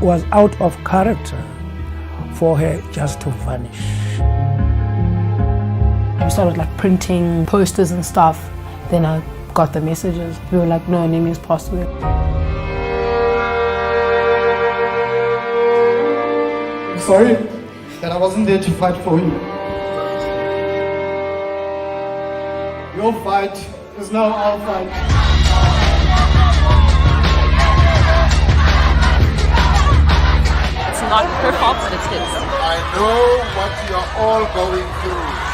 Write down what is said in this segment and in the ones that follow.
was out of character for her just to vanish. We started like printing posters and stuff. Then I got the messages. We were like, no, Nene's passed away. I'm sorry that I wasn't there to fight for you. Your fight is now our fight. It's not her fault, but it's his. I know what you're all going through.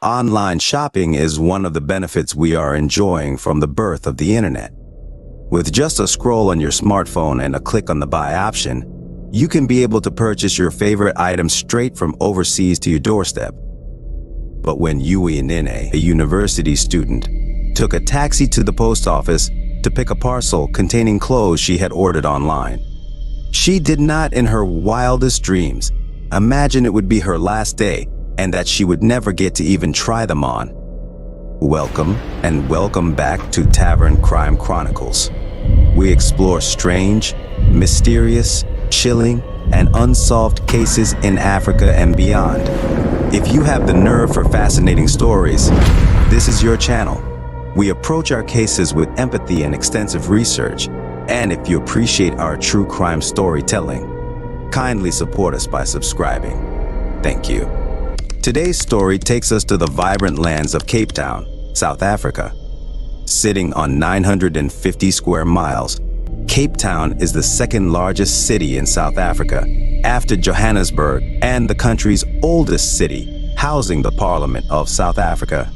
Online shopping is one of the benefits we are enjoying from the birth of the internet. With just a scroll on your smartphone and a click on the buy option, you can be able to purchase your favorite items straight from overseas to your doorstep. But when Uyinene, a university student, took a taxi to the post office to pick a parcel containing clothes she had ordered online, she did not in her wildest dreams imagine it would be her last day and that she would never get to even try them on. Welcome and welcome back to Tavern Crime Chronicles. We explore strange, mysterious, chilling, and unsolved cases in Africa and beyond. If you have the nerve for fascinating stories, this is your channel. We approach our cases with empathy and extensive research. And if you appreciate our true crime storytelling, kindly support us by subscribing. Thank you. Today's story takes us to the vibrant lands of Cape Town, South Africa. Sitting on 950 square miles, Cape Town is the second largest city in South Africa, after Johannesburg, and the country's oldest city, housing the Parliament of South Africa.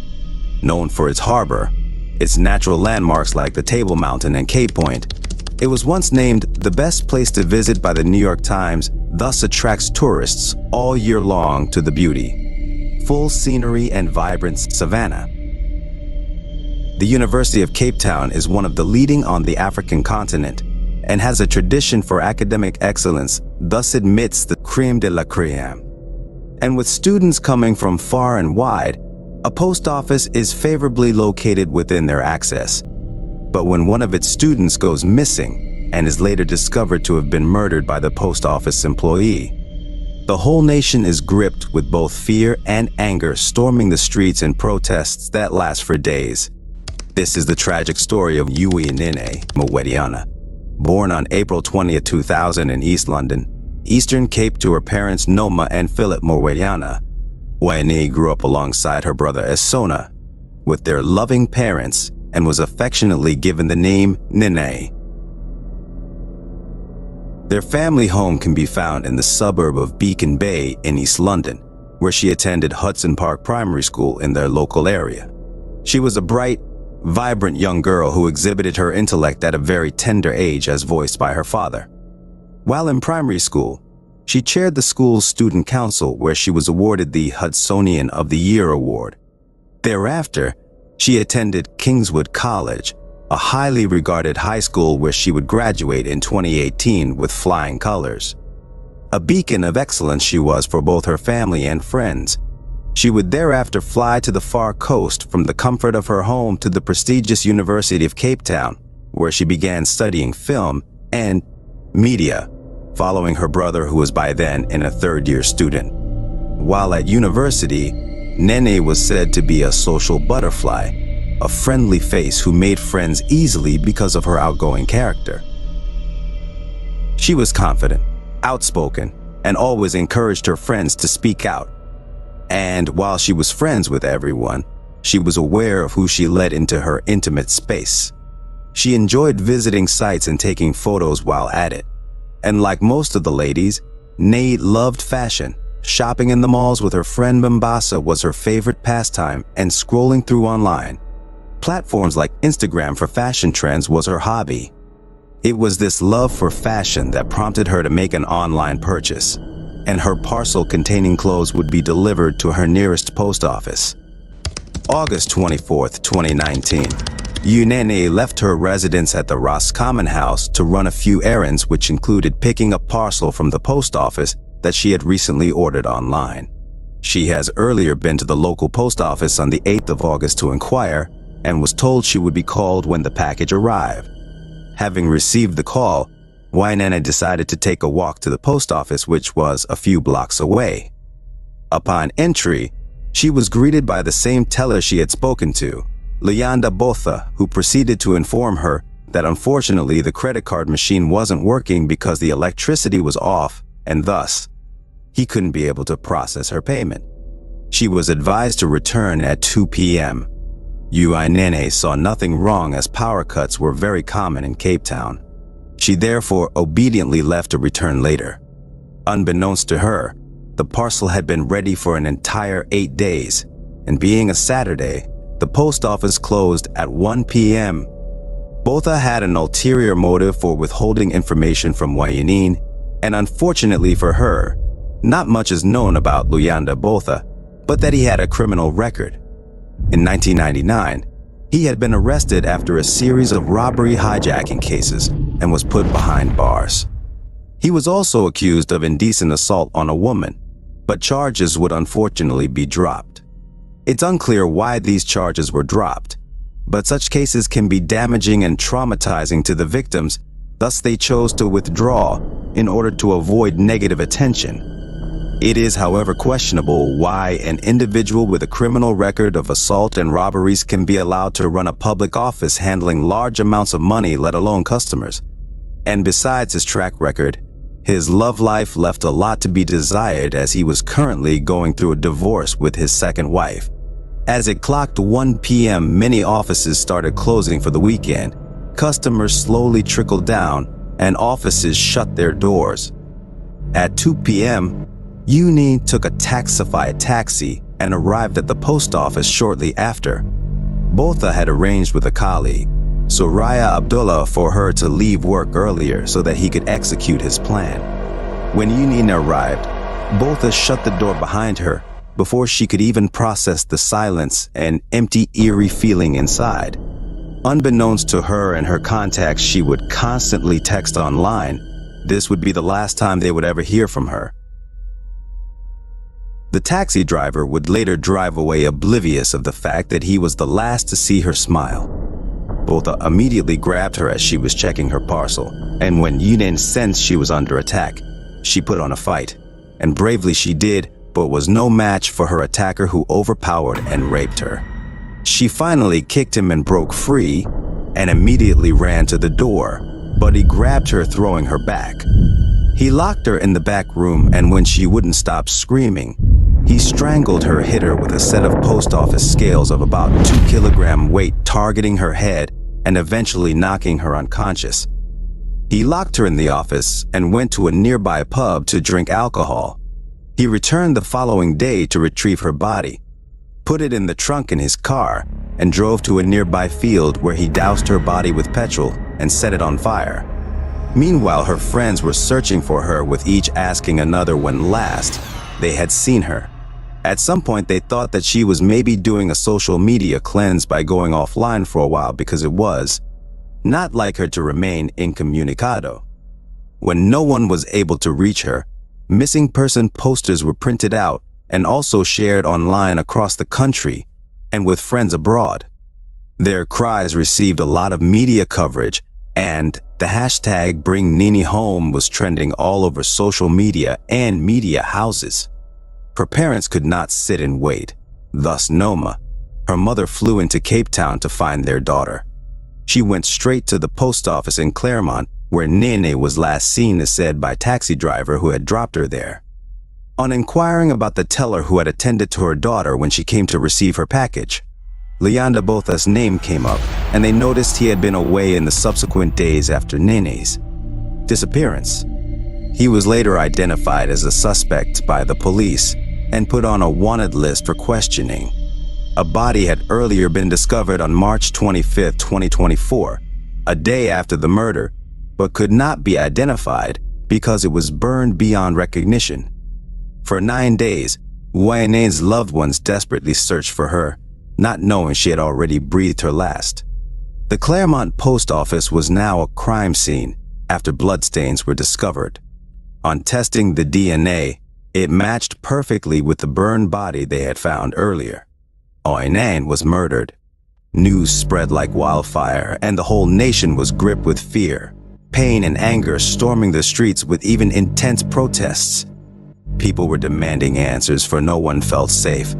Known for its harbor, its natural landmarks like the Table Mountain and Cape Point, it was once named the best place to visit by the New York Times, thus attracts tourists all year long to the beauty, full scenery and vibrant savannah. The University of Cape Town is one of the leading on the African continent and has a tradition for academic excellence, thus admits the crème de la crème. And with students coming from far and wide, a post office is favorably located within their access. But when one of its students goes missing and is later discovered to have been murdered by the post office employee, the whole nation is gripped with both fear and anger, storming the streets in protests that last for days. This is the tragic story of Uyinene Mawetiana. Born on April 20, 2000 in East London, Eastern Cape, to her parents Noma and Philip Mawetiana, Uyinene grew up alongside her brother Esona with their loving parents and was affectionately given the name NENE. Their family home can be found in the suburb of Beacon Bay in East London, where she attended Hudson Park Primary School in their local area. She was a bright, vibrant young girl who exhibited her intellect at a very tender age as voiced by her father. While in primary school, she chaired the school's student council, where she was awarded the Hudsonian of the Year award. Thereafter, she attended Kingswood College, a highly regarded high school where she would graduate in 2018 with flying colors. A beacon of excellence she was for both her family and friends. She would thereafter fly to the far coast from the comfort of her home to the prestigious University of Cape Town, where she began studying film and media, following her brother, who was by then a third-year student. While at university, Nene was said to be a social butterfly, a friendly face who made friends easily because of her outgoing character. She was confident, outspoken, and always encouraged her friends to speak out. And while she was friends with everyone, she was aware of who she let into her intimate space. She enjoyed visiting sites and taking photos while at it. And like most of the ladies, Nene loved fashion. Shopping in the malls with her friend Mombasa was her favorite pastime, and scrolling through online platforms like Instagram for fashion trends was her hobby. It was this love for fashion that prompted her to make an online purchase, and her parcel containing clothes would be delivered to her nearest post office. August 24, 2019. Uyinene left her residence at the Roscommon house to run a few errands, which included picking up parcel from the post office that she had recently ordered online. She has earlier been to the local post office on the 8th of August to inquire and was told she would be called when the package arrived. Having received the call, Uyinene decided to take a walk to the post office, which was a few blocks away. Upon entry, she was greeted by the same teller she had spoken to, Luyanda Botha, who proceeded to inform her that unfortunately the credit card machine wasn't working because the electricity was off and thus he couldn't be able to process her payment. She was advised to return at 2 p.m. Uyinene saw nothing wrong as power cuts were very common in Cape Town. She therefore obediently left to return later. Unbeknownst to her, the parcel had been ready for an entire 8 days, and being a Saturday, the post office closed at 1 p.m. Botha had an ulterior motive for withholding information from Uyinene, and unfortunately for her, not much is known about Luyanda Botha, but that he had a criminal record. In 1999, he had been arrested after a series of robbery hijacking cases and was put behind bars. He was also accused of indecent assault on a woman, but charges would unfortunately be dropped. It's unclear why these charges were dropped, but such cases can be damaging and traumatizing to the victims, thus they chose to withdraw in order to avoid negative attention. It is, however, questionable why an individual with a criminal record of assault and robberies can be allowed to run a public office handling large amounts of money, let alone customers. And besides his track record, his love life left a lot to be desired as he was currently going through a divorce with his second wife. As it clocked 1 p.m., many offices started closing for the weekend. Customers slowly trickled down and offices shut their doors. At 2 p.m., Uyinene took a Taxify taxi and arrived at the post office shortly after. Botha had arranged with a colleague, Soraya Abdullah, for her to leave work earlier so that he could execute his plan. When Uyinene arrived, Botha shut the door behind her before she could even process the silence and empty, eerie feeling inside. Unbeknownst to her and her contacts, she would constantly text online. This would be the last time they would ever hear from her. The taxi driver would later drive away oblivious of the fact that he was the last to see her smile. Botha immediately grabbed her as she was checking her parcel, and when Uyinene sensed she was under attack, she put on a fight. And bravely she did, but was no match for her attacker, who overpowered and raped her. She finally kicked him and broke free, and immediately ran to the door, but he grabbed her, throwing her back. He locked her in the back room, and when she wouldn't stop screaming, he strangled her, hit her with a set of post office scales of about 2 kilogram weight, targeting her head and eventually knocking her unconscious. He locked her in the office and went to a nearby pub to drink alcohol. He returned the following day to retrieve her body, put it in the trunk in his car, and drove to a nearby field where he doused her body with petrol and set it on fire. Meanwhile, her friends were searching for her, with each asking another when last they had seen her. At some point, they thought that she was maybe doing a social media cleanse by going offline for a while, because it was not like her to remain incommunicado. When no one was able to reach her, missing person posters were printed out and also shared online across the country and with friends abroad. Their cries received a lot of media coverage, and the hashtag Bring Nene Home was trending all over social media and media houses. Her parents could not sit and wait. Thus Noma, her mother, flew into Cape Town to find their daughter. She went straight to the post office in Claremont, where Nene was last seen, as said by taxi driver who had dropped her there. On inquiring about the teller who had attended to her daughter when she came to receive her package, Luyanda Botha's name came up, and they noticed he had been away in the subsequent days after Nene's disappearance. He was later identified as a suspect by the police and put on a wanted list for questioning. A body had earlier been discovered on March 25, 2024, a day after the murder, but could not be identified because it was burned beyond recognition. For 9 days, Uyinene's loved ones desperately searched for her, not knowing she had already breathed her last. The Claremont post office was now a crime scene after bloodstains were discovered. On testing the DNA, it matched perfectly with the burned body they had found earlier. Uyinene was murdered. News spread like wildfire, and the whole nation was gripped with fear, pain and anger, storming the streets with even intense protests. People were demanding answers, for no one felt safe.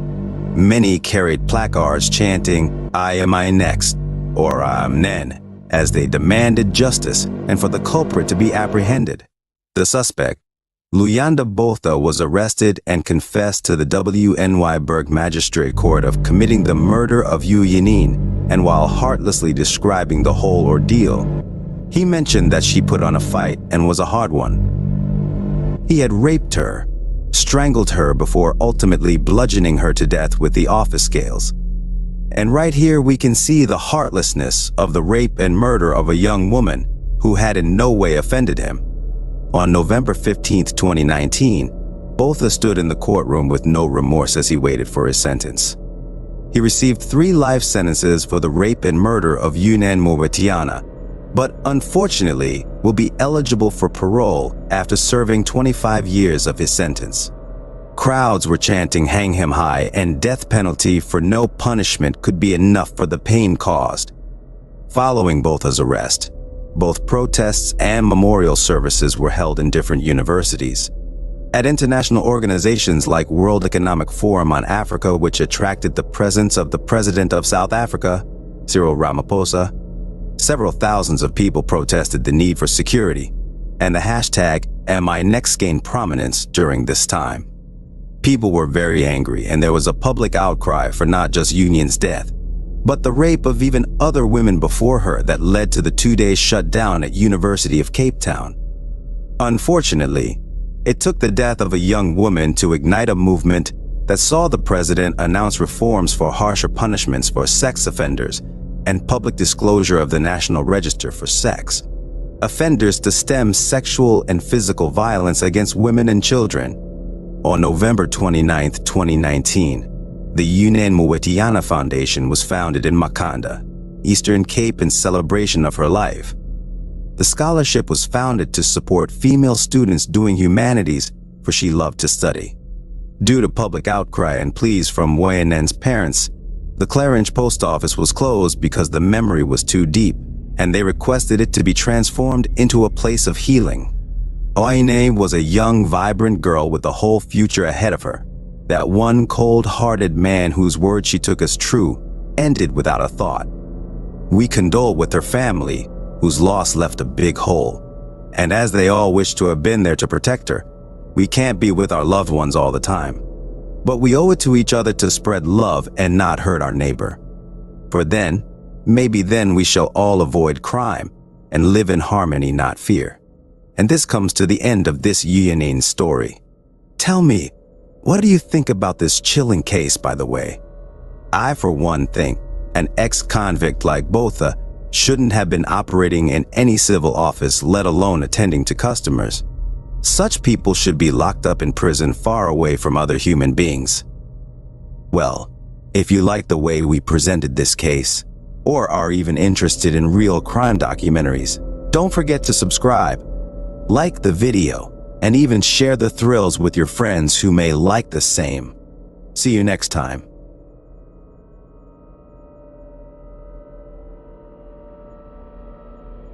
Many carried placards chanting, "I am I next," or "I'm NENE," as they demanded justice and for the culprit to be apprehended. The suspect, Luyanda Botha, was arrested and confessed to the WNYburg Magistrate Court of committing the murder of Uyinene, and while heartlessly describing the whole ordeal, he mentioned that she put on a fight and was a hard one. He had raped her, strangled her before ultimately bludgeoning her to death with the office scales. And right here we can see the heartlessness of the rape and murder of a young woman who had in no way offended him. On November 15, 2019, Botha stood in the courtroom with no remorse as he waited for his sentence. He received 3 life sentences for the rape and murder of Uyinene, but unfortunately will be eligible for parole after serving 25 years of his sentence. Crowds were chanting "Hang him high," and death penalty for no punishment could be enough for the pain caused. Following Botha's arrest, both protests and memorial services were held in different universities. At international organizations like World Economic Forum on Africa, which attracted the presence of the President of South Africa, Cyril Ramaphosa, several thousands of people protested the need for security, and the hashtag #AmINext gained prominence during this time. People were very angry, and there was a public outcry for not just Uyinene's death, but the rape of even other women before her that led to the 2-day shutdown at University of Cape Town. Unfortunately, it took the death of a young woman to ignite a movement that saw the president announce reforms for harsher punishments for sex offenders and public disclosure of the National Register for sex offenders to stem sexual and physical violence against women and children. On November 29, 2019, the Uyinene Foundation was founded in Makanda, Eastern Cape, in celebration of her life. The scholarship was founded to support female students doing humanities, for she loved to study. Due to public outcry and pleas from Uyinene's parents, the Claremont post office was closed because the memory was too deep, and they requested it to be transformed into a place of healing. Uyinene was a young, vibrant girl with a whole future ahead of her. That one cold-hearted man whose word she took as true ended without a thought. We condole with her family, whose loss left a big hole. And as they all wish to have been there to protect her, we can't be with our loved ones all the time. But we owe it to each other to spread love and not hurt our neighbor. For then, maybe then we shall all avoid crime and live in harmony, not fear. And this comes to the end of this Uyinene story. Tell me, what do you think about this chilling case, by the way? I, for one, think an ex-convict like Botha shouldn't have been operating in any civil office, let alone attending to customers. Such people should be locked up in prison far away from other human beings. Well, if you like the way we presented this case, or are even interested in real crime documentaries, don't forget to subscribe, like the video, and even share the thrills with your friends who may like the same. See you next time.